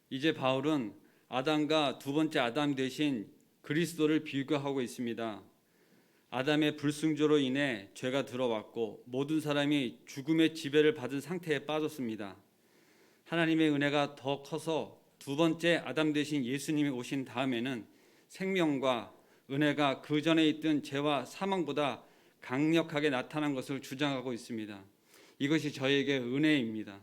이제 바울은 아담과 두 번째 아담 대신 그리스도를 비교하고 있습니다. 아담의 불순조로 인해 죄가 들어왔고 모든 사람이 죽음의 지배를 받은 상태에 빠졌습니다. 하나님의 은혜가 더 커서 두 번째 아담 대신 예수님이 오신 다음에는 생명과 은혜가 그 전에 있던 죄와 사망보다 강력하게 나타난 것을 주장하고 있습니다. 이것이 저에게 은혜입니다.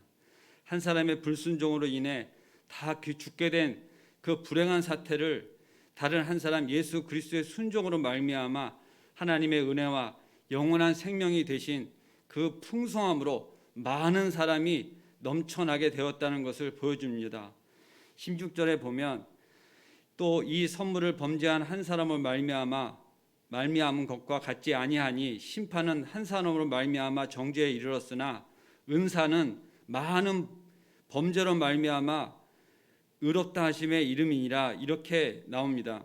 한 사람의 불순종으로 인해 다 죽게 된 그 불행한 사태를 다른 한 사람 예수 그리스도의 순종으로 말미암아 하나님의 은혜와 영원한 생명이 되신 그 풍성함으로 많은 사람이 넘쳐나게 되었다는 것을 보여줍니다. 16절에 보면 또 이 선물을 범죄한 한 사람을 말미암은 것과 같지 아니하니 심판은 한 사람으로 말미암아 정죄에 이르렀으나 은사는 많은 범죄로 말미암아 의롭다 하심의 이름이니라 이렇게 나옵니다.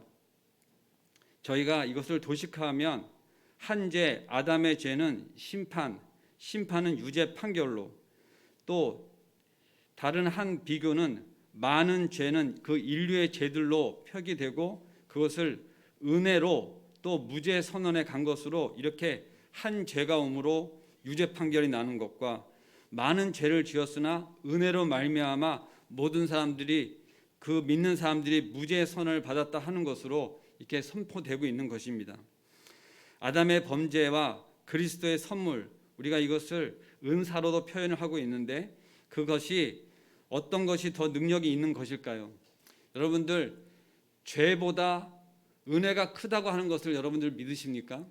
저희가 이것을 도식화하면 한 죄 아담의 죄는 심판은 유죄 판결로, 또 다른 한 비교는 많은 죄는 그 인류의 죄들로 표기되고 그것을 은혜로 또 무죄 선언에 간 것으로 이렇게 한 죄가 옴으로 유죄 판결이 나는 것과 많은 죄를 지었으나 은혜로 말미암아 모든 사람들이 그 믿는 사람들이 무죄 선언을 받았다 하는 것으로 이렇게 선포되고 있는 것입니다. 아담의 범죄와 그리스도의 선물, 우리가 이것을 은사로도 표현을 하고 있는데 그것이 어떤 것이 더 능력이 있는 것일까요? 여러분들 죄보다 은혜가 크다고 하는 것을 여러분들 믿으십니까?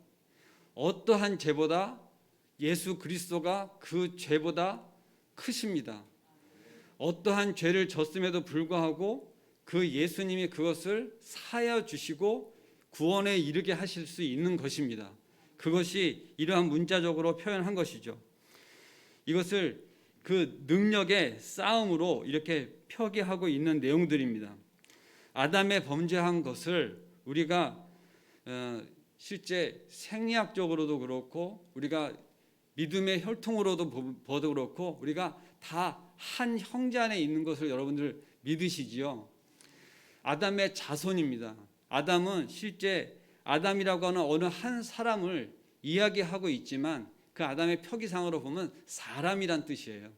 어떠한 죄보다 예수 그리스도가 그 죄보다 크십니다. 어떠한 죄를 졌음에도 불구하고 그 예수님이 그것을 사하여 주시고 구원에 이르게 하실 수 있는 것입니다. 그것이 이러한 문자적으로 표현한 것이죠. 이것을 그 능력의 싸움으로 이렇게 표기하고 있는 내용들입니다. 아담의 범죄한 것을 우리가 실제 생리학적으로도 그렇고 우리가 믿음의 혈통으로도 보도 그렇고 우리가 다 한 형제 안에 있는 것을 여러분들 믿으시지요. 아담의 자손입니다. 아담은 실제 아담이라고 하는 어느 한 사람을 이야기하고 있지만 그 아담의 표기상으로 보면 사람이란 뜻이에요.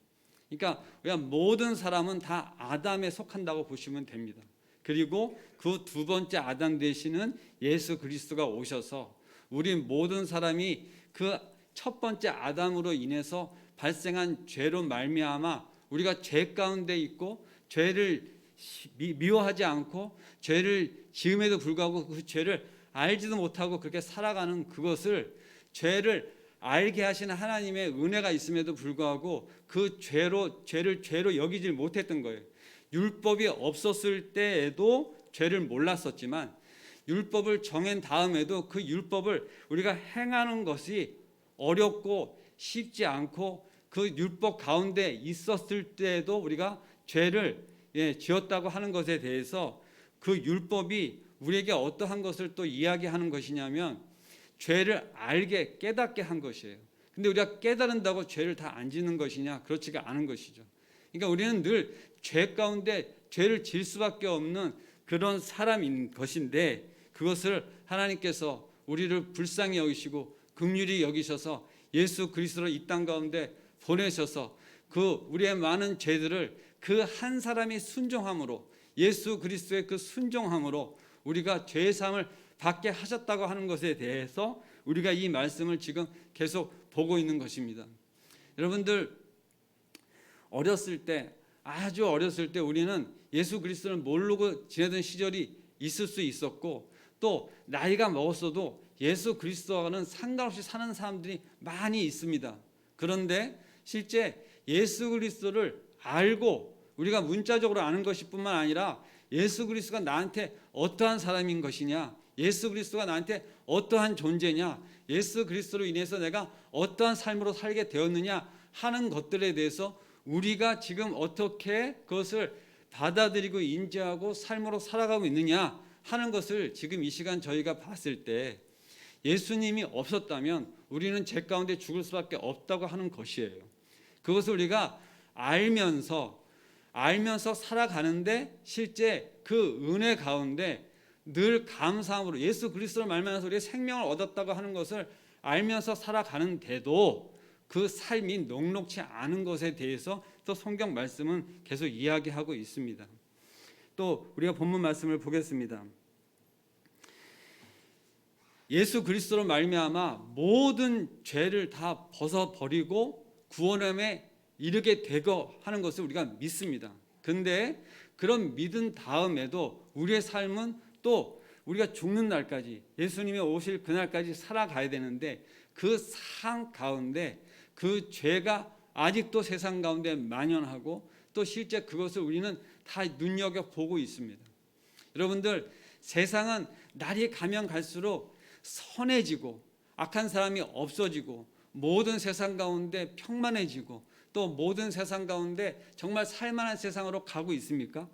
그러니까 우리가 모든 사람은 다 아담에 속한다고 보시면 됩니다. 그리고 그 두 번째 아담 되시는 예수 그리스도가 오셔서 우리 모든 사람이 그 첫 번째 아담으로 인해서 발생한 죄로 말미암아 우리가 죄 가운데 있고 죄를 미워하지 않고 죄를 지음에도 불구하고 그 죄를 알지도 못하고 그렇게 살아가는 그것을 죄를 알게 하시는 하나님의 은혜가 있음에도 불구하고 그 죄를 죄로 여기질 못했던 거예요. 율법이 없었을 때에도 죄를 몰랐었지만 율법을 정한 다음에도 그 율법을 우리가 행하는 것이 어렵고 쉽지 않고 그 율법 가운데 있었을 때에도 우리가 죄를 지었다고 하는 것에 대해서 그 율법이 우리에게 어떠한 것을 또 이야기하는 것이냐면 죄를 알게 깨닫게 한 것이에요. 근데 우리가 깨달은다고 죄를 다 안 짓는 것이냐? 그렇지가 않은 것이죠. 그러니까 우리는 늘 죄 가운데 죄를 질 수밖에 없는 그런 사람인 것인데 그것을 하나님께서 우리를 불쌍히 여기시고 긍휼히 여기셔서 예수 그리스도를 이 땅 가운데 보내셔서 그 우리의 많은 죄들을 그 한 사람이 순종함으로 예수 그리스도의 그 순종함으로 우리가 죄 사함을 받게 하셨다고 하는 것에 대해서 우리가 이 말씀을 지금 계속 보고 있는 것입니다. 여러분들 어렸을 때 아주 어렸을 때 우리는 예수 그리스도를 모르고 지내던 시절이 있을 수 있었고 또 나이가 먹었어도 예수 그리스도와는 상관없이 사는 사람들이 많이 있습니다. 그런데 실제 예수 그리스도를 알고 우리가 문자적으로 아는 것일 뿐만 아니라 예수 그리스도가 나한테 어떠한 사람인 것이냐, 예수 그리스도가 나한테 어떠한 존재냐, 예수 그리스도로 인해서 내가 어떠한 삶으로 살게 되었느냐 하는 것들에 대해서 우리가 지금 어떻게 그것을 받아들이고 인지하고 삶으로 살아가고 있느냐 하는 것을 지금 이 시간 저희가 봤을 때 예수님이 없었다면 우리는 죄 가운데 죽을 수밖에 없다고 하는 것이에요. 그것을 우리가 알면서 알면서 살아가는데 실제 그 은혜 가운데 늘 감사함으로 예수 그리스도를 말미암아서 우리의 생명을 얻었다고 하는 것을 알면서 살아가는데도 그 삶이 녹록지 않은 것에 대해서 또 성경 말씀은 계속 이야기하고 있습니다. 또 우리가 본문 말씀을 보겠습니다. 예수 그리스도로 말미암아 모든 죄를 다 벗어버리고 구원함에 이르게 되고 하는 것을 우리가 믿습니다. 근데 그런 믿은 다음에도 우리의 삶은 또 우리가 죽는 날까지 예수님이 오실 그날까지 살아가야 되는데 그 삶 가운데 그 죄가 아직도 세상 가운데 만연하고 또 실제 그것을 우리는 다 눈여겨보고 있습니다. 여러분들, 세상은 날이 가면 갈수록 선해지고 악한 사람이 없어지고 모든 세상 가운데 평만해지고 또 모든 세상 가운데 정말 살만한 세상으로 가고 있습니까?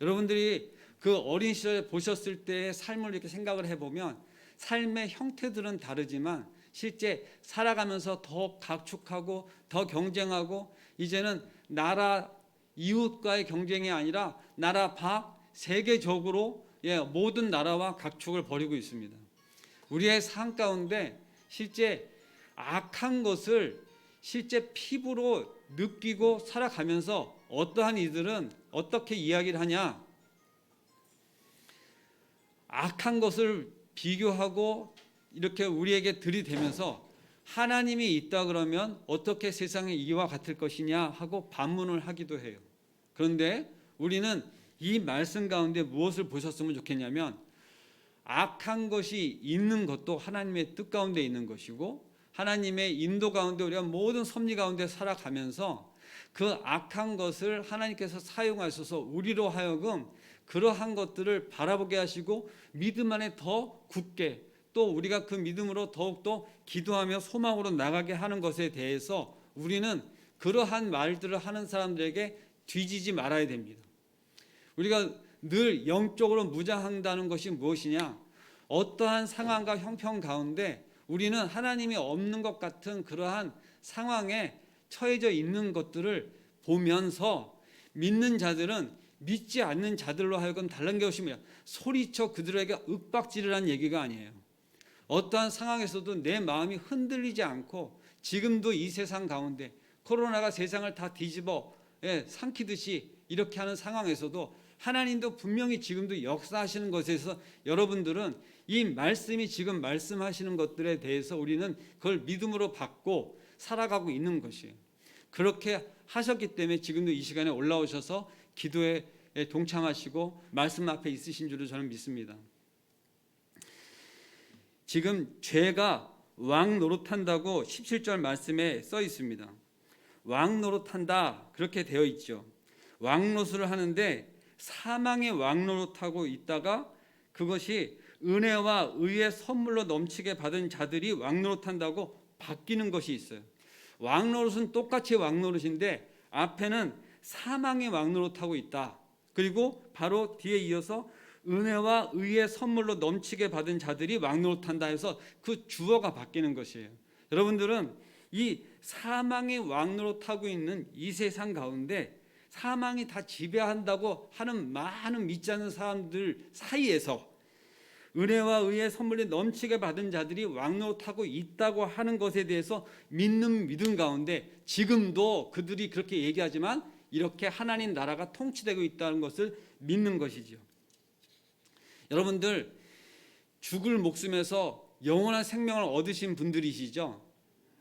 여러분들이 그 어린 시절에 보셨을 때의 삶을 이렇게 생각을 해보면 삶의 형태들은 다르지만 실제 살아가면서 더 각축하고 더 경쟁하고 이제는 나라 이웃과의 경쟁이 아니라 나라 밖 세계적으로 모든 나라와 각축을 벌이고 있습니다. 우리의 삶 가운데 실제 악한 것을 실제 피부로 느끼고 살아가면서 어떠한 이들은 어떻게 이야기를 하냐? 악한 것을 비교하고 이렇게 우리에게 들이대면서 하나님이 있다 그러면 어떻게 세상이 이와 같을 것이냐 하고 반문을 하기도 해요. 그런데 우리는 이 말씀 가운데 무엇을 보셨으면 좋겠냐면 악한 것이 있는 것도 하나님의 뜻 가운데 있는 것이고 하나님의 인도 가운데 우리가 모든 섭리 가운데 살아가면서 그 악한 것을 하나님께서 사용하셔서 우리로 하여금 그러한 것들을 바라보게 하시고 믿음 안에 더 굳게 또 우리가 그 믿음으로 더욱더 기도하며 소망으로 나가게 하는 것에 대해서 우리는 그러한 말들을 하는 사람들에게 뒤지지 말아야 됩니다. 우리가 늘 영적으로 무장한다는 것이 무엇이냐? 어떠한 상황과 형편 가운데 우리는 하나님이 없는 것 같은 그러한 상황에 처해져 있는 것들을 보면서 믿는 자들은 믿지 않는 자들로 하여금 다른 것이 뭐냐? 소리쳐 그들에게 윽박지르라는 얘기가 아니에요. 어떠한 상황에서도 내 마음이 흔들리지 않고 지금도 이 세상 가운데 코로나가 세상을 다 뒤집어 삼키듯이 이렇게 하는 상황에서도 하나님도 분명히 지금도 역사하시는 것에서 여러분들은 이 말씀이 지금 말씀하시는 것들에 대해서 우리는 그걸 믿음으로 받고 살아가고 있는 것이에요. 그렇게 하셨기 때문에 지금도 이 시간에 올라오셔서 기도에 동참하시고 말씀 앞에 있으신 줄을 저는 믿습니다. 지금 죄가 왕 노릇한다고 17절 말씀에 써 있습니다. 왕 노릇한다 그렇게 되어 있죠. 왕 노릇을 하는데 사망의 왕 노릇하고 있다가 그것이 은혜와 의의 선물로 넘치게 받은 자들이 왕 노릇한다고 바뀌는 것이 있어요. 왕 노릇은 똑같이 왕 노릇인데 앞에는 사망의 왕 노릇하고 있다. 그리고 바로 뒤에 이어서 은혜와 의의 선물로 넘치게 받은 자들이 왕 노릇한다 해서 그 주어가 바뀌는 것이에요. 여러분들은 이 사망의 왕 노릇하고 있는 이 세상 가운데 사망이 다 지배한다고 하는 많은 믿지 않는 사람들 사이에서 은혜와 의의 선물이 넘치게 받은 자들이 왕 노릇하고 있다고 하는 것에 대해서 믿는 믿음 가운데 지금도 그들이 그렇게 얘기하지만 이렇게 하나님 나라가 통치되고 있다는 것을 믿는 것이죠. 여러분들 죽을 목숨에서 영원한 생명을 얻으신 분들이시죠?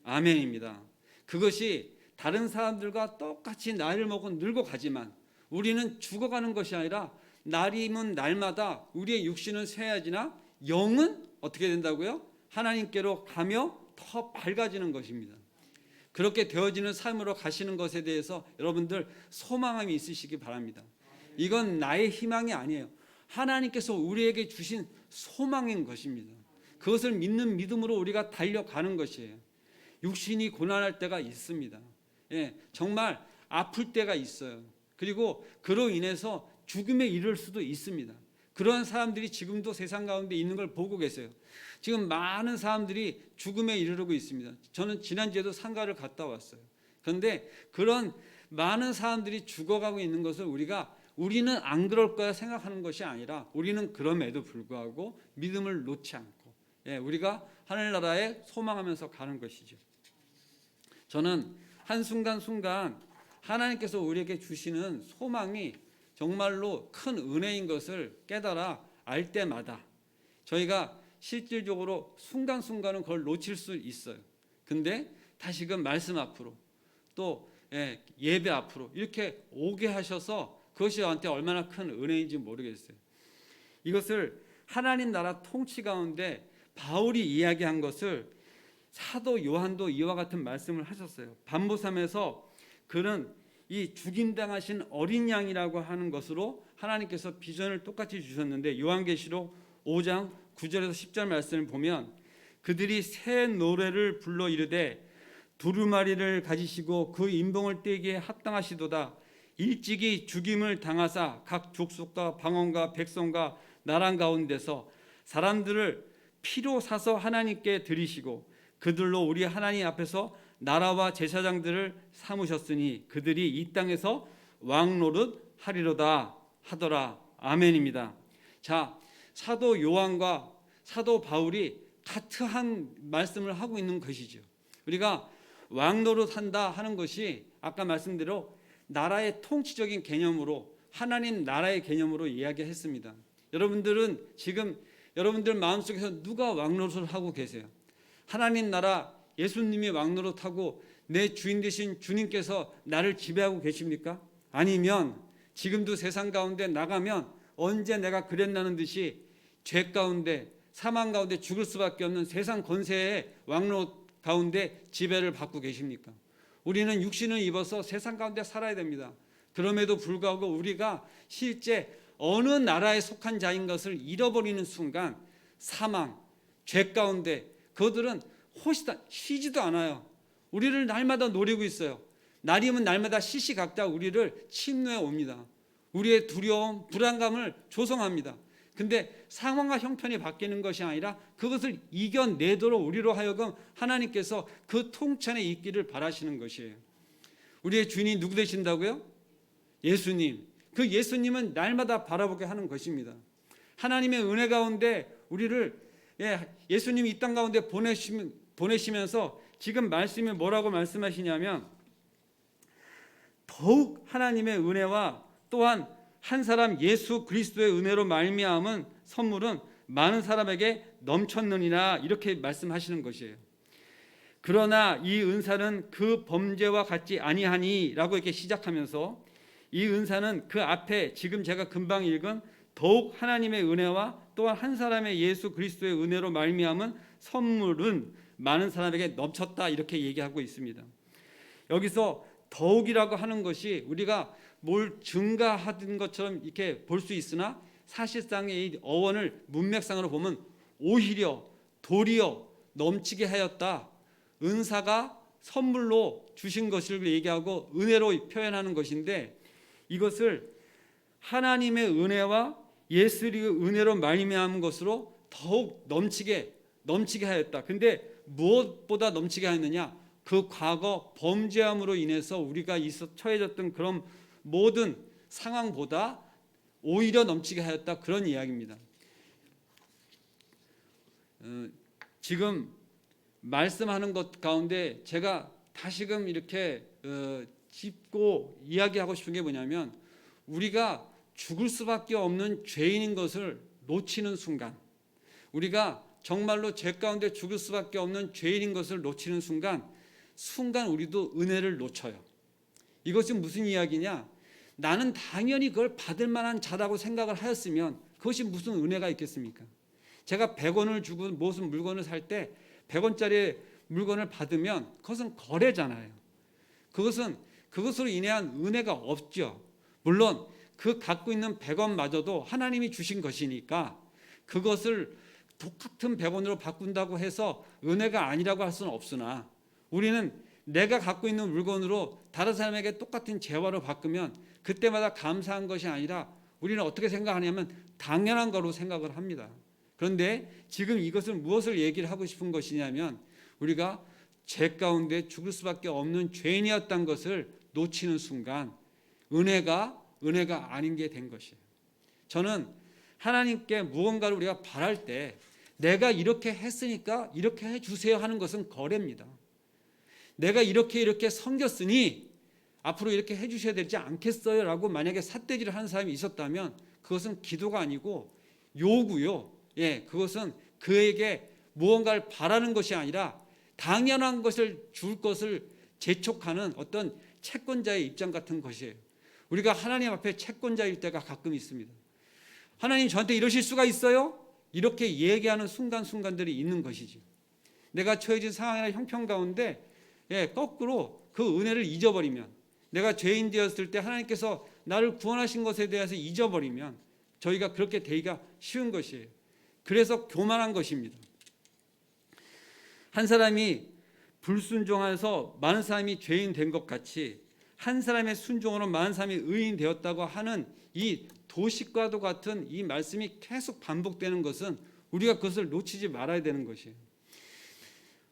아멘입니다. 그것이 다른 사람들과 똑같이 나이를 먹고 늙어 가지만 우리는 죽어가는 것이 아니라 날이면 날마다 우리의 육신은 쇠해지나 영은 어떻게 된다고요? 하나님께로 가며 더 밝아지는 것입니다. 그렇게 되어지는 삶으로 가시는 것에 대해서 여러분들 소망함이 있으시기 바랍니다. 이건 나의 희망이 아니에요. 하나님께서 우리에게 주신 소망인 것입니다. 그것을 믿는 믿음으로 우리가 달려가는 것이에요. 육신이 고난할 때가 있습니다. 정말 아플 때가 있어요. 그리고 그로 인해서 죽음에 이를 수도 있습니다. 그런 사람들이 지금도 세상 가운데 있는 걸 보고 계세요. 지금 많은 사람들이 죽음에 이르르고 있습니다. 저는 지난주에도 상가를 갔다 왔어요. 그런데 그런 많은 사람들이 죽어가고 있는 것을 우리는 안 그럴 거야 생각하는 것이 아니라 우리는 그럼에도 불구하고 믿음을 놓지 않고 우리가 하늘나라에 소망하면서 가는 것이죠. 저는 한순간순간 하나님께서 우리에게 주시는 소망이 정말로 큰 은혜인 것을 깨달아 알 때마다 저희가 실질적으로 순간순간은 그걸 놓칠 수 있어요. 근데 다시금 말씀 앞으로 또 예배 앞으로 이렇게 오게 하셔서 그것이 저한테 얼마나 큰 은혜인지 모르겠어요. 이것을 하나님 나라 통치 가운데 바울이 이야기한 것을 사도 요한도 이와 같은 말씀을 하셨어요. 반보삼에서 그는 이 죽임당하신 어린 양이라고 하는 것으로 하나님께서 비전을 똑같이 주셨는데 요한계시록 5장 9절에서 10절 말씀을 보면 그들이 새 노래를 불러 이르되 두루마리를 가지시고 그 인봉을 떼기에 합당하시도다. 일찍이 죽임을 당하사 각 족속과 방언과 백성과 나라 가운데서 사람들을 피로 사서 하나님께 드리시고 그들로 우리 하나님 앞에서 나라와 제사장들을 삼으셨으니 그들이 이 땅에서 왕노릇 하리로다 하더라. 아멘입니다. 자, 사도 요한과 사도 바울이 같은 말씀을 하고 있는 것이죠. 우리가 왕노릇 한다 하는 것이 아까 말씀대로 나라의 통치적인 개념으로 하나님 나라의 개념으로 이야기했습니다. 여러분들은 지금 여러분들 마음속에서 누가 왕노릇을 하고 계세요? 하나님 나라 예수님이 왕노릇하고 내 주인 되신 주님께서 나를 지배하고 계십니까? 아니면 지금도 세상 가운데 나가면 언제 내가 그랬나는 듯이 죄 가운데 사망 가운데 죽을 수밖에 없는 세상 권세의 왕노릇 가운데 지배를 받고 계십니까? 우리는 육신을 입어서 세상 가운데 살아야 됩니다. 그럼에도 불구하고 우리가 실제 어느 나라에 속한 자인 것을 잃어버리는 순간 사망, 죄 가운데 그들은 쉬지도 않아요. 우리를 날마다 노리고 있어요. 날이면 날마다 시시각각 우리를 침노해 옵니다. 우리의 두려움, 불안감을 조성합니다. 근데 상황과 형편이 바뀌는 것이 아니라 그것을 이겨내도록 우리로 하여금 하나님께서 그 통천에 있기를 바라시는 것이에요. 우리의 주인이 누구 되신다고요? 예수님. 그 예수님은 날마다 바라보게 하는 것입니다. 하나님의 은혜 가운데 우리를 예수님이 이 땅 가운데 보내시면서 지금 말씀이 뭐라고 말씀하시냐면 더욱 하나님의 은혜와 또한 한 사람 예수 그리스도의 은혜로 말미암은 선물은 많은 사람에게 넘쳤느니라 이렇게 말씀하시는 것이에요. 그러나 이 은사는 그 범죄와 같지 아니하니라고 이렇게 시작하면서 이 은사는 그 앞에 지금 제가 금방 읽은 더욱 하나님의 은혜와 또한 한 사람의 예수 그리스도의 은혜로 말미암은 선물은 많은 사람에게 넘쳤다 이렇게 얘기하고 있습니다. 여기서 더욱이라고 하는 것이 우리가 뭘 증가하던 것처럼 이렇게 볼 수 있으나 사실상의 이 어원을 문맥상으로 보면 오히려 도리어 넘치게 하였다. 은사가 선물로 주신 것을 얘기하고 은혜로 표현하는 것인데 이것을 하나님의 은혜와 예수의 은혜로 말미암은 것으로 더욱 넘치게 하였다. 근데 무엇보다 넘치게 하였느냐? 그 과거 범죄함으로 인해서 우리가 처해졌던 그런 모든 상황보다 오히려 넘치게 하였다. 그런 이야기입니다. 지금 말씀하는 것 가운데 제가 다시금 이렇게 짚고 이야기하고 싶은 게 뭐냐면 우리가 죽을 수밖에 없는 죄인인 것을 놓치는 순간 우리가 정말로 죄 가운데 죽을 수밖에 없는 죄인인 것을 놓치는 순간 우리도 은혜를 놓쳐요. 이것은 무슨 이야기냐? 나는 당연히 그걸 받을 만한 자라고 생각을 하였으면 그것이 무슨 은혜가 있겠습니까? 제가 100원을 주고 무슨 물건을 살 때 100원짜리 물건을 받으면 그것은 거래잖아요. 그것으로 인한 은혜가 없죠. 물론 그 갖고 있는 100원마저도 하나님이 주신 것이니까 그것을 똑같은 100원으로 바꾼다고 해서 은혜가 아니라고 할 수는 없으나 우리는 내가 갖고 있는 물건으로 다른 사람에게 똑같은 재화로 바꾸면 그때마다 감사한 것이 아니라 우리는 어떻게 생각하냐면 당연한 거로 생각을 합니다. 그런데 지금 이것을 무엇을 얘기를 하고 싶은 것이냐면 우리가 죄 가운데 죽을 수밖에 없는 죄인이었던 것을 놓치는 순간 은혜가 아닌 게 된 것이에요. 저는 하나님께 무언가를 우리가 바랄 때 내가 이렇게 했으니까 이렇게 해주세요 하는 것은 거래입니다. 내가 이렇게 섬겼으니 앞으로 이렇게 해주셔야 되지 않겠어요? 라고 만약에 삿대질을 하는 사람이 있었다면 그것은 기도가 아니고 요구요. 그것은 그에게 무언가를 바라는 것이 아니라 당연한 것을 줄 것을 재촉하는 어떤 채권자의 입장 같은 것이에요. 우리가 하나님 앞에 채권자일 때가 가끔 있습니다. 하나님 저한테 이러실 수가 있어요? 이렇게 얘기하는 순간순간들이 있는 것이지. 내가 처해진 상황이나 형편 가운데 거꾸로 그 은혜를 잊어버리면, 내가 죄인 되었을 때 하나님께서 나를 구원하신 것에 대해서 잊어버리면 저희가 그렇게 되기가 쉬운 것이에요. 그래서 교만한 것입니다. 한 사람이 불순종해서 많은 사람이 죄인 된 것 같이 한 사람의 순종으로 많은 사람이 의인 되었다고 하는 이 도식과도 같은 이 말씀이 계속 반복되는 것은 우리가 그것을 놓치지 말아야 되는 것이에요.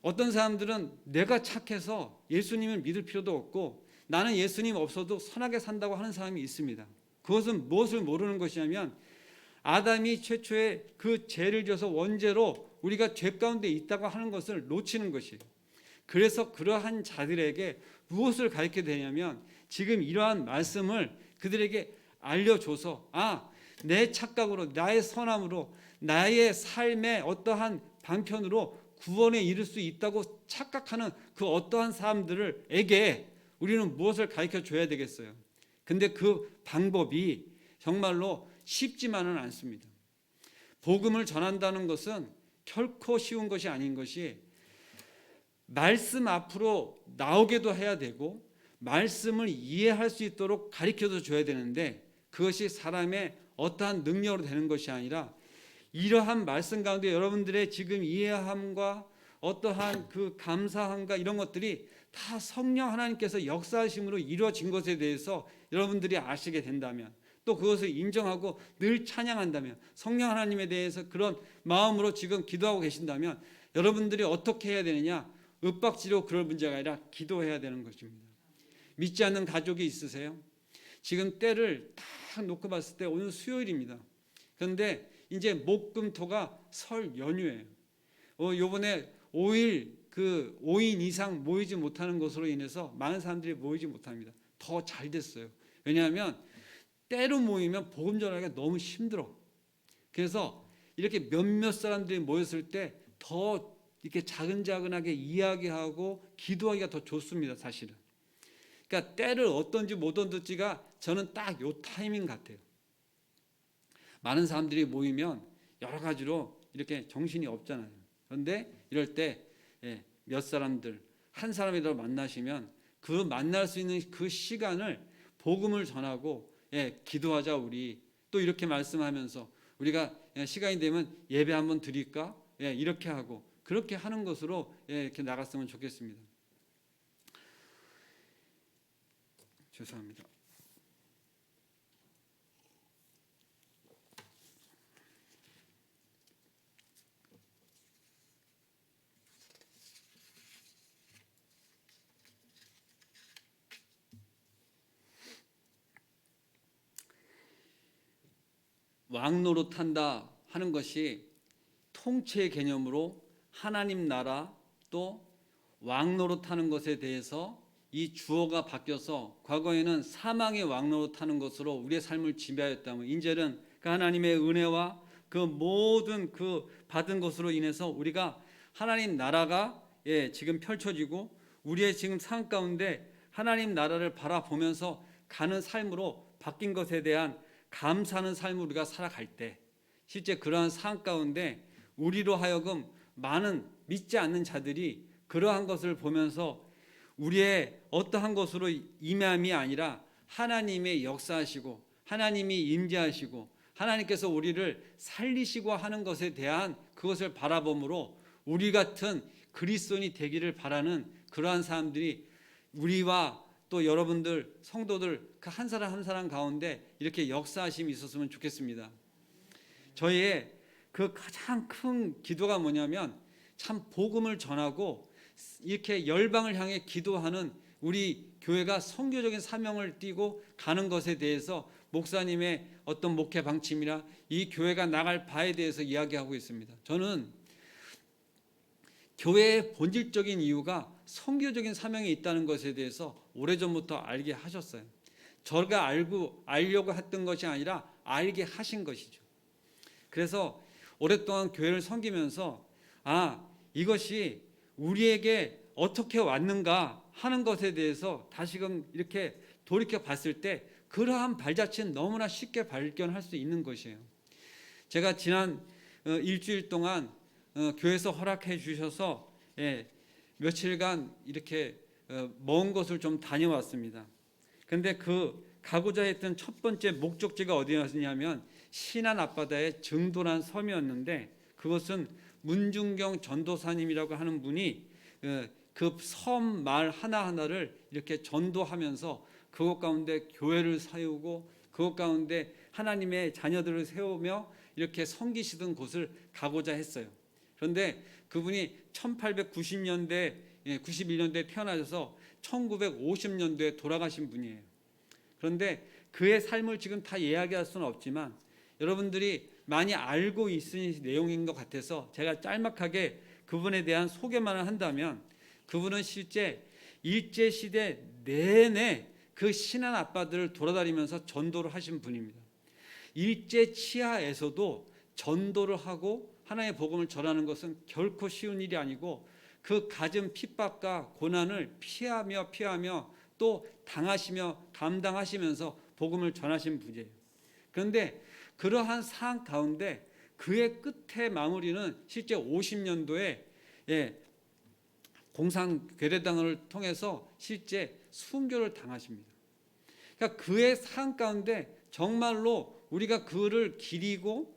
어떤 사람들은 내가 착해서 예수님을 믿을 필요도 없고 나는 예수님 없어도 선하게 산다고 하는 사람이 있습니다. 그것은 무엇을 모르는 것이냐면 아담이 최초에 그 죄를 져서 원죄로 우리가 죄 가운데 있다고 하는 것을 놓치는 것이에요. 그래서 그러한 자들에게 무엇을 가르쳐야 되냐면 지금 이러한 말씀을 그들에게 알려줘서 내 착각으로 나의 선함으로 나의 삶의 어떠한 방편으로 구원에 이를 수 있다고 착각하는 그 어떠한 사람들에게 우리는 무엇을 가르쳐 줘야 되겠어요. 근데 그 방법이 정말로 쉽지만은 않습니다. 복음을 전한다는 것은 결코 쉬운 것이 아닌 것이 말씀 앞으로 나오게도 해야 되고 말씀을 이해할 수 있도록 가르쳐도 줘야 되는데 그것이 사람의 어떠한 능력으로 되는 것이 아니라 이러한 말씀 가운데 여러분들의 지금 이해함과 어떠한 그 감사함과 이런 것들이 다 성령 하나님께서 역사하심으로 이루어진 것에 대해서 여러분들이 아시게 된다면 또 그것을 인정하고 늘 찬양한다면 성령 하나님에 대해서 그런 마음으로 지금 기도하고 계신다면 여러분들이 어떻게 해야 되느냐? 윽박지로 그럴 문제가 아니라 기도해야 되는 것입니다. 믿지 않는 가족이 있으세요? 지금 때를 딱 놓고 봤을 때 오늘 수요일입니다. 그런데 이제 목금토가 설 연휴예요. 요번에 5인 이상 모이지 못하는 것으로 인해서 많은 사람들이 모이지 못합니다. 더 잘 됐어요. 왜냐하면 때로 모이면 복음 전하기가 너무 힘들어. 그래서 이렇게 몇몇 사람들이 모였을 때 더 이렇게 자근자근하게 이야기하고 기도하기가 더 좋습니다, 사실은. 그러니까 때를 어떤지 못 얻을지가 저는 딱 요 타이밍 같아요. 많은 사람들이 모이면 여러 가지로 이렇게 정신이 없잖아요. 그런데 이럴 때 몇 사람들, 한 사람이라도 만나시면 그 만날 수 있는 그 시간을 복음을 전하고 기도하자 우리. 또 이렇게 말씀하면서 우리가 시간이 되면 예배 한번 드릴까? 이렇게 하고 그렇게 하는 것으로 이렇게 나갔으면 좋겠습니다. 죄송합니다. 왕노릇한다 하는 것이 통치의 개념으로 하나님 나라 또 왕노릇하는 것에 대해서 이 주어가 바뀌어서 과거에는 사망의 왕노릇하는 것으로 우리의 삶을 지배하였다면 이제는 그 하나님의 은혜와 그 모든 그 받은 것으로 인해서 우리가 하나님 나라가 지금 펼쳐지고 우리의 지금 삶 가운데 하나님 나라를 바라보면서 가는 삶으로 바뀐 것에 대한 감사하는 삶을 우리가 살아갈 때 실제 그러한 삶 가운데 우리로 하여금 많은 믿지 않는 자들이 그러한 것을 보면서 우리의 어떠한 것으로 임함이 아니라 하나님의 역사하시고 하나님이 임재하시고 하나님께서 우리를 살리시고 하는 것에 대한 그것을 바라봄으로 우리 같은 그리스도인이 되기를 바라는 그러한 사람들이 우리와 또 여러분들 성도들 그 한 사람 한 사람 가운데 이렇게 역사하심이 있었으면 좋겠습니다. 저희의 그 가장 큰 기도가 뭐냐면 참 복음을 전하고 이렇게 열방을 향해 기도하는 우리 교회가 선교적인 사명을 띠고 가는 것에 대해서 목사님의 어떤 목회 방침이나 이 교회가 나갈 바에 대해서 이야기하고 있습니다. 저는 교회의 본질적인 이유가 선교적인 사명이 있다는 것에 대해서 오래전부터 알게 하셨어요. 저가 알려고 했던 것이 아니라 알게 하신 것이죠. 그래서 오랫동안 교회를 섬기면서 이것이 우리에게 어떻게 왔는가 하는 것에 대해서 다시금 이렇게 돌이켜 봤을 때 그러한 발자취는 너무나 쉽게 발견할 수 있는 것이에요. 제가 지난 일주일 동안 교회에서 허락해 주셔서 며칠간 이렇게 먼 곳을 좀 다녀왔습니다. 그런데 그 가고자 했던 첫 번째 목적지가 어디였냐면 신안 앞바다의 정도란 섬이었는데, 그것은 문중경 전도사님이라고 하는 분이 그 섬 말 하나하나를 이렇게 전도하면서 그곳 가운데 교회를 세우고 그곳 가운데 하나님의 자녀들을 세우며 이렇게 섬기시던 곳을 가고자 했어요. 그런데 그분이 1890년대 91년대에 태어나셔서 1950년도에 돌아가신 분이에요. 그런데 그의 삶을 지금 다 이야기할 수는 없지만 여러분들이 많이 알고 있으신 내용인 것 같아서 제가 짤막하게 그분에 대한 소개만을 한다면, 그분은 실제 일제시대 내내 그 신안 앞바다를 돌아다니면서 전도를 하신 분입니다. 일제 치하에서도 전도를 하고 하나님의 복음을 전하는 것은 결코 쉬운 일이 아니고 그 갖은 핍박과 고난을 피하며 또 당하시며 감당하시면서 복음을 전하신 분이에요. 그런데 그러한 상황 가운데 그의 끝에 마무리는 실제 50년도에 공산괴뢰당을 통해서 실제 순교를 당하십니다. 그러니까 그의 삶 가운데 정말로 우리가 그를 기리고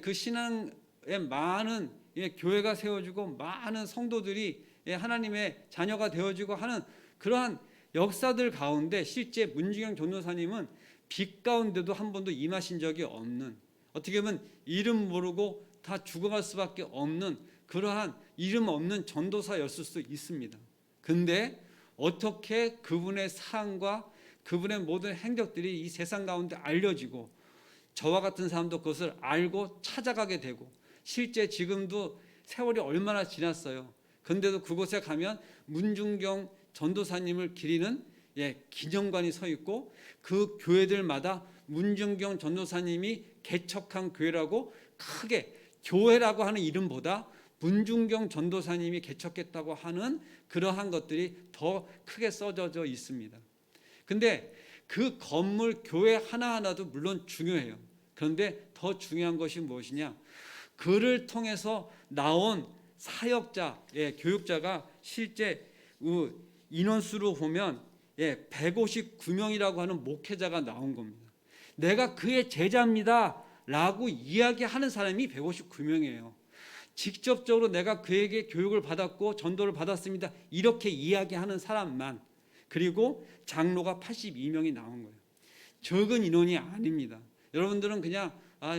그 신앙에 많은 교회가 세워지고 많은 성도들이 하나님의 자녀가 되어지고 하는 그러한 역사들 가운데 실제 문중경 전도사님은 빛 가운데도 한 번도 임하신 적이 없는, 어떻게 보면 이름 모르고 다 죽어갈 수밖에 없는 그러한 이름 없는 전도사였을 수 있습니다. 근데 어떻게 그분의 삶과 그분의 모든 행적들이 이 세상 가운데 알려지고 저와 같은 사람도 그것을 알고 찾아가게 되고, 실제 지금도 세월이 얼마나 지났어요. 근데도 그곳에 가면 문중경 전도사님을 기리는 기념관이 서 있고 그 교회들마다 문중경 전도사님이 개척한 교회라고 크게, 교회라고 하는 이름보다 문중경 전도사님이 개척했다고 하는 그러한 것들이 더 크게 써져 있습니다. 근데 그 건물 교회 하나하나도 물론 중요해요. 그런데 더 중요한 것이 무엇이냐? 그를 통해서 나온 사역자, 교육자가 실제 인원수로 보면 159명이라고 하는 목회자가 나온 겁니다. 내가 그의 제자입니다 라고 이야기하는 사람이 159명이에요. 직접적으로 내가 그에게 교육을 받았고 전도를 받았습니다 이렇게 이야기하는 사람만, 그리고 장로가 82명이 나온 거예요. 적은 인원이 아닙니다. 여러분들은 그냥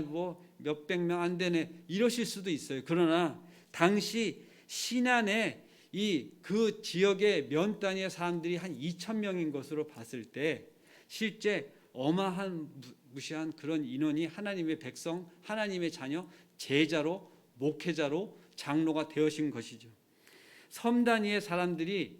뭐 몇백 명 안 되네 이러실 수도 있어요. 그러나 당시 신안에 그 지역의 면 단위의 사람들이 한 2,000명인 것으로 봤을 때 실제 어마한 무시한 그런 인원이 하나님의 백성, 하나님의 자녀, 제자로, 목회자로, 장로가 되어진 것이죠. 섬 단위의 사람들이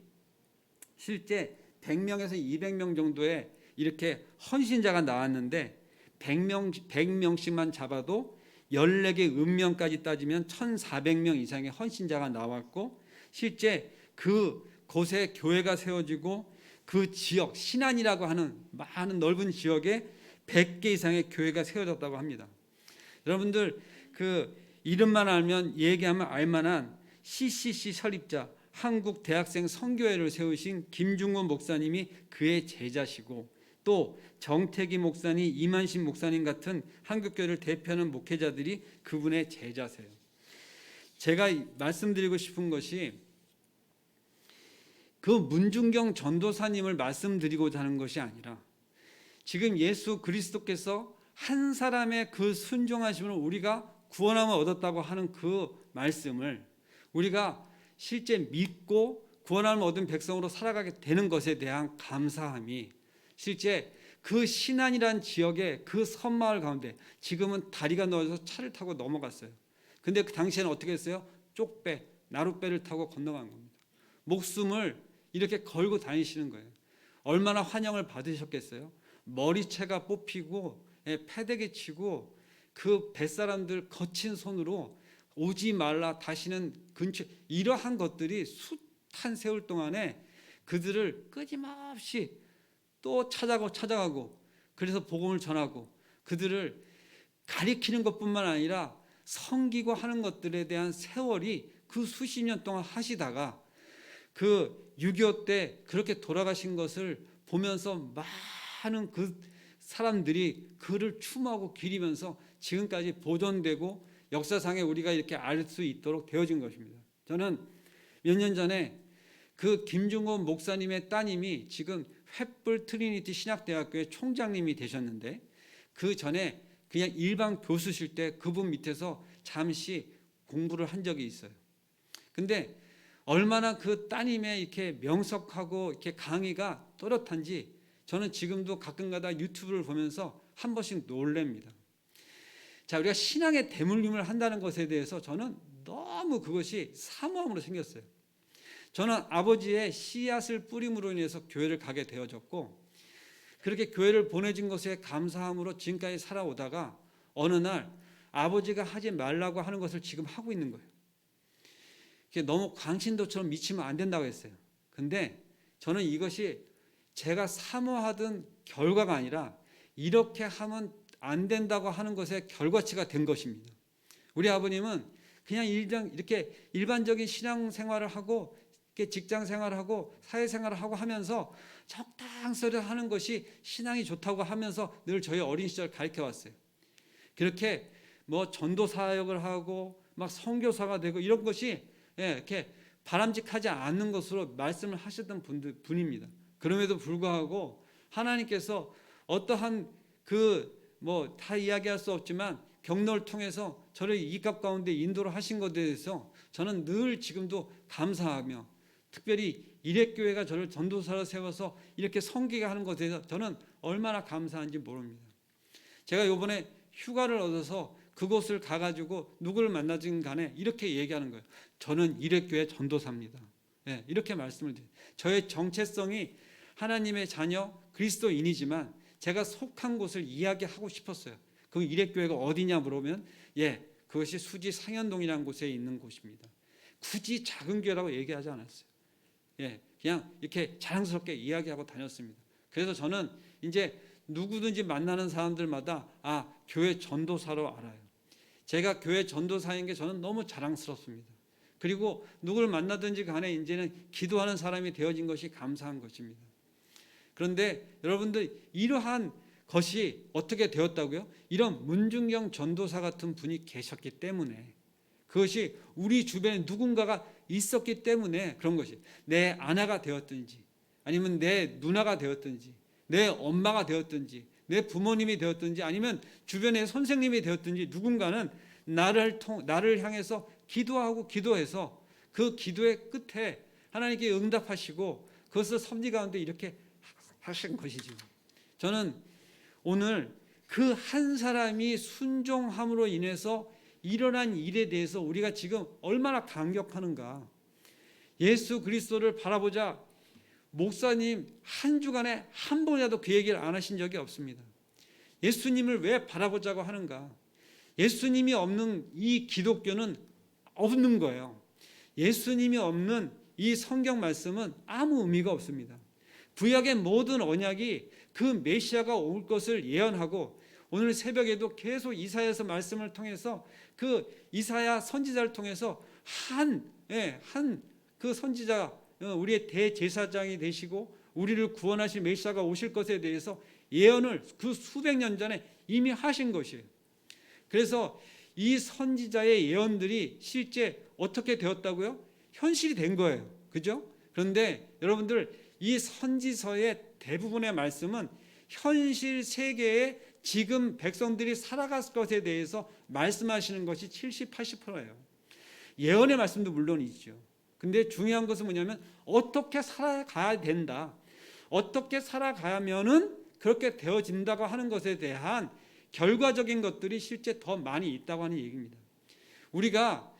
실제 100명에서 200명 정도의 이렇게 헌신자가 나왔는데 100명씩만 잡아도 14개 읍면까지 따지면 1,400명 이상의 헌신자가 나왔고, 실제 그 곳에 교회가 세워지고 그 지역, 신안이라고 하는 많은 넓은 지역에 100개 이상의 교회가 세워졌다고 합니다. 여러분들 그 이름만 알면 얘기하면 알만한 CCC 설립자, 한국 대학생 선교회를 세우신 김중원 목사님이 그의 제자시고, 또 정태기 목사님, 이만신 목사님 같은 한국교회를 대표하는 목회자들이 그분의 제자세요. 제가 말씀드리고 싶은 것이 그 문중경 전도사님을 말씀드리고자 하는 것이 아니라 지금 예수 그리스도께서 한 사람의 그 순종하심을 우리가 구원함을 얻었다고 하는 그 말씀을 우리가 실제 믿고 구원함을 얻은 백성으로 살아가게 되는 것에 대한 감사함이 실제 그 신안이란 지역의 그 섬마을 가운데 지금은 다리가 넓어서 차를 타고 넘어갔어요. 근데 그 당시에는 어떻게 했어요? 쪽배, 나룻배를 타고 건너간 겁니다. 목숨을 이렇게 걸고 다니시는 거예요. 얼마나 환영을 받으셨겠어요? 머리채가 뽑히고 패대기 치고 그 뱃사람들 거친 손으로 오지 말라 다시는 근처, 이러한 것들이 숱한 세월 동안에 그들을 끊임없이 또 찾아가고 그래서 복음을 전하고 그들을 가리키는 것뿐만 아니라 섬기고 하는 것들에 대한 세월이 그 수십 년 동안 하시다가 그 6.25 때 그렇게 돌아가신 것을 보면서 많은 그 사람들이 그를 추모하고 기리면서 지금까지 보존되고 역사상에 우리가 이렇게 알 수 있도록 되어진 것입니다. 저는 몇 년 전에 그 김중곤 목사님의 따님이 지금 횃불 트리니티 신학대학교의 총장님이 되셨는데 그 전에 그냥 일반 교수실 때 그분 밑에서 잠시 공부를 한 적이 있어요. 근데 얼마나 그 따님의 이렇게 명석하고 이렇게 강의가 또렷한지 저는 지금도 가끔가다 유튜브를 보면서 한 번씩 놀랍니다. 자, 우리가 신앙의 대물림을 한다는 것에 대해서 저는 너무 그것이 사모함으로 생겼어요. 저는 아버지의 씨앗을 뿌림으로 인해서 교회를 가게 되어졌고 그렇게 교회를 보내준 것에 감사함으로 지금까지 살아오다가 어느 날 아버지가 하지 말라고 하는 것을 지금 하고 있는 거예요. 너무 광신도처럼 미치면 안 된다고 했어요. 근데 저는 이것이 제가 사모하던 결과가 아니라 이렇게 하면 안 된다고 하는 것의 결과치가 된 것입니다. 우리 아버님은 그냥 이렇게 일반적인 신앙생활을 하고 직장 생활을 하고 사회생활을 하고 하면서 적당스레 하는 것이 신앙이 좋다고 하면서 늘 저희 어린 시절 가르쳐 왔어요. 그렇게 뭐 전도 사역을 하고 막 선교사가 되고 이런 것이 이렇게 바람직하지 않는 것으로 말씀을 하셨던 분입니다. 그럼에도 불구하고 하나님께서 어떠한 뭐 다 이야기할 수 없지만 경로를 통해서 저를 이 값 가운데 인도를 하신 것에 대해서 저는 늘 지금도 감사하며 특별히 이레교회가 저를 전도사로 세워서 이렇게 섬기게 하는 것에 대해서 저는 얼마나 감사한지 모릅니다. 제가 이번에 휴가를 얻어서 그곳을 가가지고 누구를 만나든 간에 이렇게 얘기하는 거예요. 저는 이레교회 전도사입니다. 이렇게 말씀을 드려요. 저의 정체성이 하나님의 자녀 그리스도인이지만 제가 속한 곳을 이야기하고 싶었어요. 그 이레교회가 어디냐 물으면 그것이 수지 상현동이라는 곳에 있는 곳입니다. 굳이 작은 교회라고 얘기하지 않았어요. 그냥 이렇게 자랑스럽게 이야기하고 다녔습니다. 그래서 저는 이제 누구든지 만나는 사람들마다 교회 전도사로 알아요. 제가 교회 전도사인 게 저는 너무 자랑스럽습니다. 그리고 누구를 만나든지 간에 이제는 기도하는 사람이 되어진 것이 감사한 것입니다. 그런데 여러분들 이러한 것이 어떻게 되었다고요? 이런 문중경 전도사 같은 분이 계셨기 때문에 그것이 우리 주변에 누군가가 있었기 때문에 그런 것이 내 아내가 되었든지 아니면 내 누나가 되었든지 내 엄마가 되었든지 내 부모님이 되었든지 아니면 주변의 선생님이 되었든지 누군가는 나를 향해서 기도해서 그 기도의 끝에 하나님께 응답하시고 그것을 섭리 가운데 이렇게 하신 것이죠. 저는 오늘 그 한 사람이 순종함으로 인해서 일어난 일에 대해서 우리가 지금 얼마나 감격하는가. 예수 그리스도를 바라보자 목사님 한 주간에 한 번이라도 그 얘기를 안 하신 적이 없습니다. 예수님을 왜 바라보자고 하는가. 예수님이 없는 이 기독교는 없는 거예요. 예수님이 없는 이 성경 말씀은 아무 의미가 없습니다. 구약의 모든 언약이 그 메시아가 올 것을 예언하고 오늘 새벽에도 계속 이사야서 말씀을 통해서 그 이사야 선지자를 통해서 한 그 선지자 우리의 대제사장이 되시고 우리를 구원하실 메시아가 오실 것에 대해서 예언을 그 수백 년 전에 이미 하신 것이에요. 그래서 이 선지자의 예언들이 실제 어떻게 되었다고요? 현실이 된 거예요. 그죠? 그런데 여러분들 이 선지서의 대부분의 말씀은 현실 세계에 지금 백성들이 살아갈 것에 대해서 말씀하시는 것이 70, 80%예요. 예언의 말씀도 물론 있죠. 근데 중요한 것은 뭐냐면 어떻게 살아가야 된다. 어떻게 살아가면은 그렇게 되어진다고 하는 것에 대한 결과적인 것들이 실제 더 많이 있다고 하는 얘기입니다. 우리가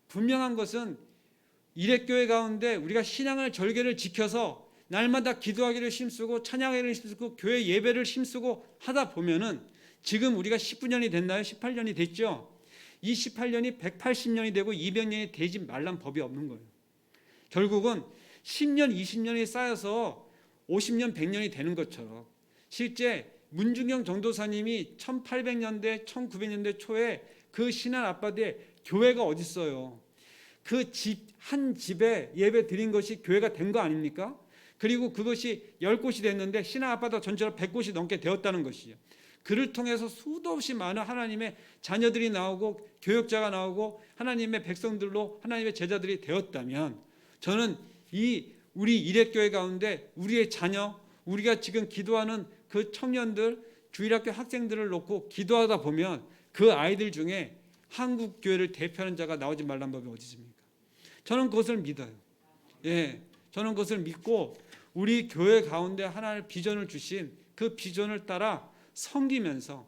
분명한 것은 일회교회 가운데 우리가 신앙을 절개를 지켜서 날마다 기도하기를 힘쓰고 찬양하기를 힘쓰고 교회 예배를 힘쓰고 하다 보면은 지금 우리가 19년이 됐나요? 18년이 됐죠? 이 18년이 180년이 되고 200년이 되지 말란 법이 없는 거예요. 결국은 10년, 20년이 쌓여서 50년, 100년이 되는 것처럼 실제 문중영 전도사님이 1800년대, 1900년대 초에 그 신안 아파트에 교회가 어디 있어요? 그 집 한 집에 예배 드린 것이 교회가 된 거 아닙니까? 그리고 그것이 10곳이 됐는데 신안 아파트 전체로 100곳이 넘게 되었다는 것이죠. 그를 통해서 수도 없이 많은 하나님의 자녀들이 나오고 교역자가 나오고 하나님의 백성들로 하나님의 제자들이 되었다면 저는 이 우리 일회교회 가운데 우리의 자녀, 우리가 지금 기도하는 그 청년들, 주일학교 학생들을 놓고 기도하다 보면 그 아이들 중에 한국 교회를 대표하는 자가 나오지 말란 법이 어디 있습니까? 저는 그것을 믿어요. 예, 저는 그것을 믿고 우리 교회 가운데 하나의 비전을 주신 그 비전을 따라 섬기면서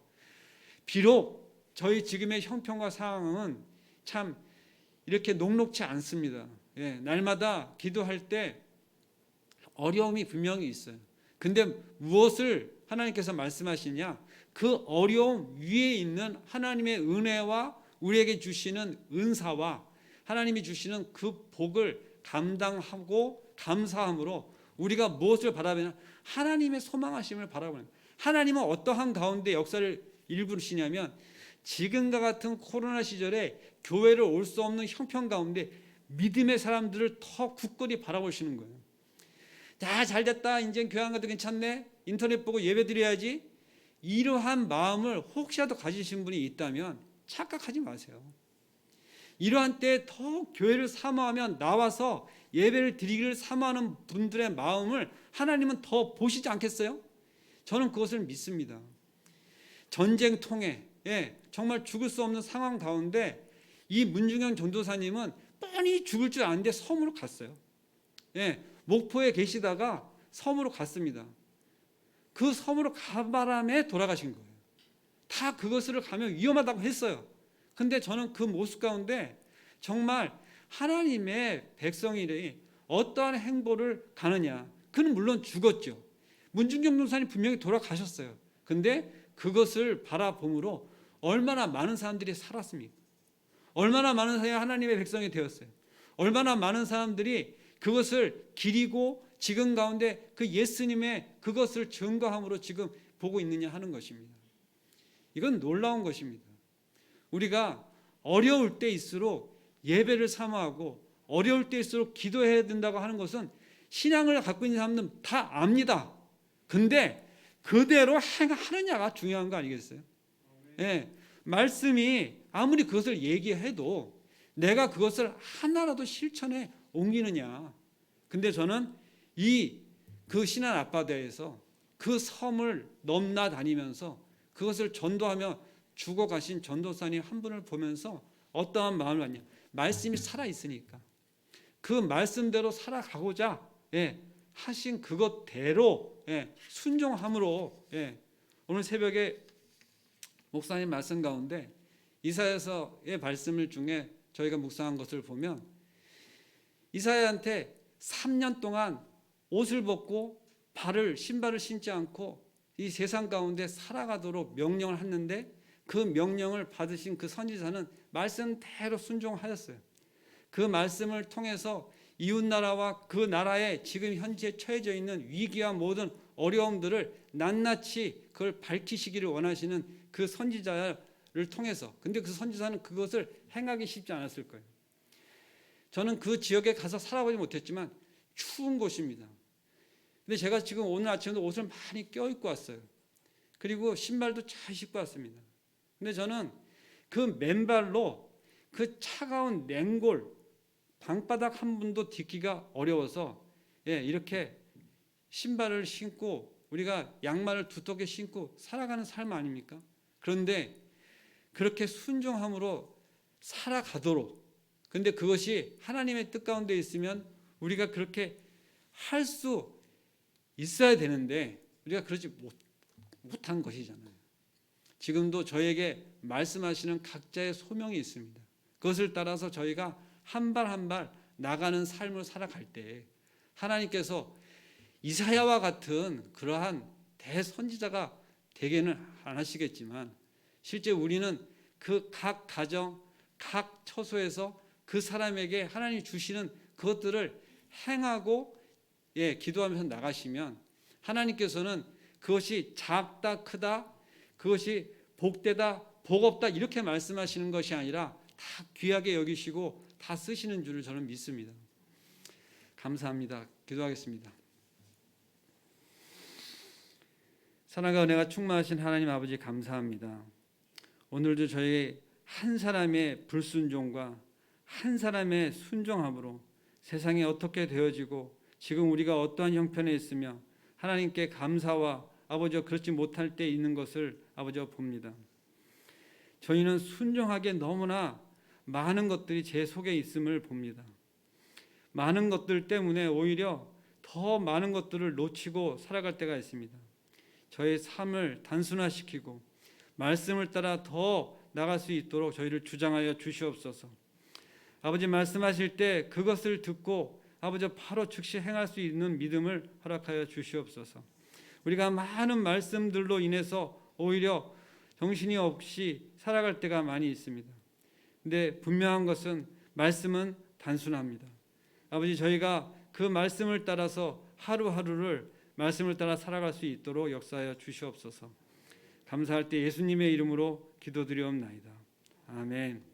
비록 저희 지금의 형편과 상황은 참 이렇게 녹록치 않습니다. 예, 날마다 기도할 때 어려움이 분명히 있어요. 근데 무엇을 하나님께서 말씀하시냐? 그 어려움 위에 있는 하나님의 은혜와 우리에게 주시는 은사와 하나님이 주시는 그 복을 감당하고 감사함으로 우리가 무엇을 바라보냐? 하나님의 소망하심을 바라보는 거예요. 하나님은 어떠한 가운데 역사를 일부시냐면 지금과 같은 코로나 시절에 교회를 올 수 없는 형편 가운데 믿음의 사람들을 더 굳건히 바라보시는 거예요. 자, 잘 됐다. 이제 교회 안 가도 괜찮네. 인터넷 보고 예배 드려야지. 이러한 마음을 혹시라도 가지신 분이 있다면 착각하지 마세요. 이러한 때에 더 교회를 사모하면 나와서 예배를 드리기를 사모하는 분들의 마음을 하나님은 더 보시지 않겠어요? 저는 그것을 믿습니다. 전쟁통에 정말 죽을 수 없는 상황 가운데 이 문중영 전도사님은 뻔히 죽을 줄 아는데 섬으로 갔어요. 목포에 계시다가 섬으로 갔습니다. 그 섬으로 간 바람에 돌아가신 거예요. 다 그것을 가면 위험하다고 했어요. 근데 저는 그 모습 가운데 정말 하나님의 백성이 어떠한 행보를 가느냐. 그는 물론 죽었죠. 문중경 전도사님 분명히 돌아가셨어요. 근데 그것을 바라봄으로 얼마나 많은 사람들이 살았습니까? 얼마나 많은 사람이 하나님의 백성이 되었어요. 얼마나 많은 사람들이 그것을 기리고 지금 가운데 그 예수님의 그것을 증거함으로 지금 보고 있느냐 하는 것입니다. 이건 놀라운 것입니다. 우리가 어려울 때일수록 예배를 사모하고 어려울 때일수록 기도해야 된다고 하는 것은 신앙을 갖고 있는 사람들은 다 압니다. 근데 그대로 행하느냐가 중요한 거 아니겠어요? 말씀이 아무리 그것을 얘기해도 내가 그것을 하나라도 실천에 옮기느냐. 근데 저는 그 신안 아빠대에서 그 섬을 넘나다니면서 그것을 전도하며 죽어가신 전도사님 한 분을 보면서 어떠한 마음을 갖냐. 말씀이 살아있으니까 그 말씀대로 살아가고자 하신 그것대로 순종함으로 오늘 새벽에 목사님 말씀 가운데 이사야서의 말씀을 중에 저희가 묵상한 것을 보면 이사야한테 3년 동안 옷을 벗고 신발을 신지 않고 이 세상 가운데 살아가도록 명령을 했는데 그 명령을 받으신 그 선지자는 말씀대로 순종하였어요. 그 말씀을 통해서 이웃나라와 그 나라에 지금 현재 처해져 있는 위기와 모든 어려움들을 낱낱이 그걸 밝히시기를 원하시는 그 선지자를 통해서. 근데 그 선지자는 그것을 행하기 쉽지 않았을 거예요. 저는 그 지역에 가서 살아보지 못했지만 추운 곳입니다. 근데 제가 지금 오늘 아침에도 옷을 많이 껴입고 왔어요. 그리고 신발도 잘 신고 왔습니다. 근데 저는 그 맨발로 그 차가운 냉골 방바닥 한 분도 딛기가 어려워서 이렇게 신발을 신고 우리가 양말을 두텁게 신고 살아가는 삶 아닙니까? 그런데 그렇게 순종함으로 살아가도록 근데 그것이 하나님의 뜻 가운데 있으면 우리가 그렇게 할 수 있어야 되는데 우리가 그러지 못한 것이잖아요. 지금도 저에게 말씀하시는 각자의 소명이 있습니다. 그것을 따라서 저희가 한 발 한 발 나가는 삶을 살아갈 때 하나님께서 이사야와 같은 그러한 대선지자가 되게는 안 하시겠지만 실제 우리는 그 각 가정, 각 처소에서 그 사람에게 하나님이 주시는 그것들을 행하고 기도하면서 나가시면 하나님께서는 그것이 작다 크다, 그것이 복되다 복없다 이렇게 말씀하시는 것이 아니라 다 귀하게 여기시고 다 쓰시는 줄을 저는 믿습니다. 감사합니다. 기도하겠습니다. 사랑과 은혜가 충만하신 하나님 아버지 감사합니다. 오늘도 저희 한 사람의 불순종과 한 사람의 순종함으로 세상이 어떻게 되어지고 지금 우리가 어떠한 형편에 있으며 하나님께 감사와 아버지와 그렇지 못할 때 있는 것을 아버지와 봅니다. 저희는 순종하기에 너무나 많은 것들이 제 속에 있음을 봅니다. 많은 것들 때문에 오히려 더 많은 것들을 놓치고 살아갈 때가 있습니다. 저의 삶을 단순화시키고 말씀을 따라 더 나갈 수 있도록 저희를 주장하여 주시옵소서. 아버지 말씀하실 때 그것을 듣고 아버지 바로 즉시 행할 수 있는 믿음을 허락하여 주시옵소서. 우리가 많은 말씀들로 인해서 오히려 정신이 없이 살아갈 때가 많이 있습니다. 근데 분명한 것은 말씀은 단순합니다. 아버지 저희가 그 말씀을 따라서 하루하루를 말씀을 따라 살아갈 수 있도록 역사하여 주시옵소서. 감사할 때 예수님의 이름으로 기도드리옵나이다. 아멘.